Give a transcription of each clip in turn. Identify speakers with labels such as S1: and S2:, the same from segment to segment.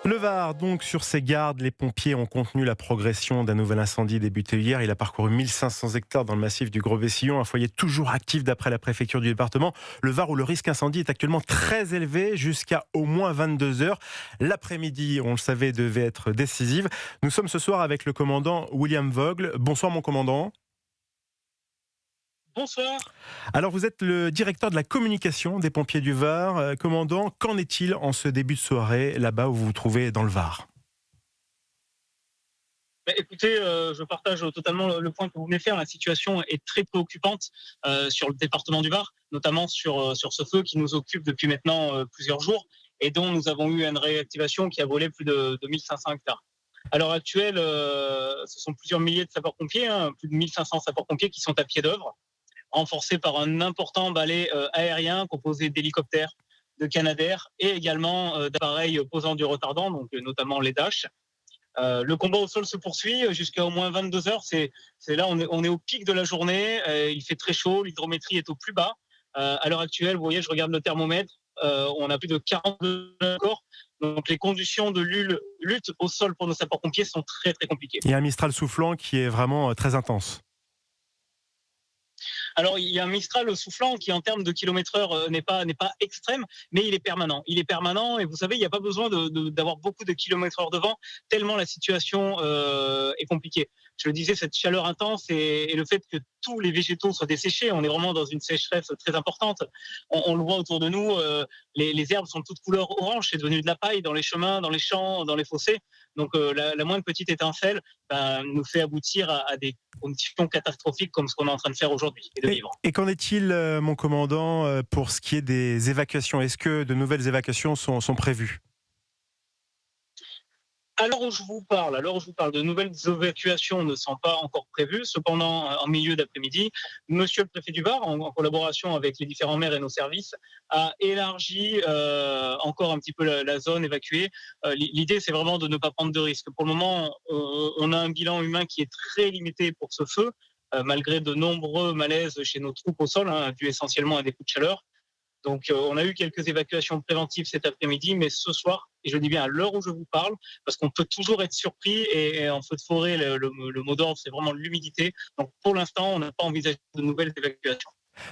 S1: Le Var, donc sur ses gardes, les pompiers ont contenu la progression d'un nouvel incendie débuté hier. Il a parcouru 1500 hectares dans le massif du Gros-Vessillon, un foyer toujours actif d'après la préfecture du département. Le Var où le risque incendie est actuellement très élevé, jusqu'à au moins 22 heures. L'après-midi, on le savait, devait être décisive. Nous sommes ce soir avec le commandant William Vogle. Bonsoir mon commandant.
S2: Bonsoir.
S1: Alors vous êtes le directeur de la communication des pompiers du Var. Commandant, qu'en est-il en ce début de soirée là-bas où vous vous trouvez dans le Var ?
S2: Écoutez, je partage totalement le point que vous venez faire. La situation est très préoccupante sur le département du Var, notamment sur ce feu qui nous occupe depuis maintenant plusieurs jours et dont nous avons eu une réactivation qui a volé plus de 1500 hectares. À l'heure actuelle, ce sont plusieurs milliers de sapeurs-pompiers, plus de 1500 sapeurs-pompiers qui sont à pied d'œuvre, renforcés par un important balai aérien composé d'hélicoptères, de canadair et également d'appareils posant du retardant, donc notamment les Dash. Le combat au sol se poursuit jusqu'à au moins 22 heures. C'est là, on est au pic de la journée. Il fait très chaud, l'hydrométrie est au plus bas. À l'heure actuelle, vous voyez, je regarde le thermomètre, on a plus de 42 encore. Donc les conditions de lutte au sol pour nos sapeurs-pompiers sont très très compliquées.
S1: Il y a un Mistral soufflant qui est vraiment très intense.
S2: Alors, il y a un Mistral soufflant qui, en termes de kilomètre-heure, n'est pas extrême, mais il est permanent. Il est permanent et vous savez, il n'y a pas besoin d'avoir beaucoup de kilomètres-heure de vent, tellement la situation est compliquée. Je le disais, cette chaleur intense et le fait que tous les végétaux soient desséchés, on est vraiment dans une sécheresse très importante. On le voit autour de nous, les herbes sont de toutes couleurs orange, c'est devenu de la paille dans les chemins, dans les champs, dans les fossés. Donc la moindre petite étincelle nous fait aboutir à des conditions catastrophiques comme ce qu'on est en train de faire aujourd'hui et de vivre.
S1: Et qu'en est-il, mon commandant, pour ce qui est des évacuations ? Est-ce que de nouvelles évacuations sont prévues ?
S2: À l'heure où je vous parle, de nouvelles évacuations ne sont pas encore prévues. Cependant, en milieu d'après-midi, monsieur le préfet du Var, en collaboration avec les différents maires et nos services, a élargi encore un petit peu la zone évacuée. L'idée, c'est vraiment de ne pas prendre de risques. Pour le moment, on a un bilan humain qui est très limité pour ce feu, malgré de nombreux malaises chez nos troupes au sol, dus essentiellement à des coups de chaleur. Donc, on a eu quelques évacuations préventives cet après-midi, mais ce soir, et je dis bien à l'heure où je vous parle, parce qu'on peut toujours être surpris, et en feu de forêt, le mot d'ordre, c'est vraiment l'humidité. Donc, pour l'instant, on n'a pas envisagé de nouvelles évacuations.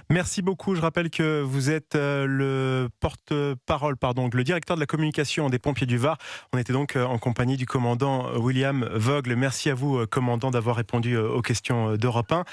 S1: Merci beaucoup. Je rappelle que vous êtes le porte-parole, le directeur de la communication des pompiers du Var. On était donc en compagnie du commandant William Vogle. Merci à vous, commandant, d'avoir répondu aux questions d'Europe 1.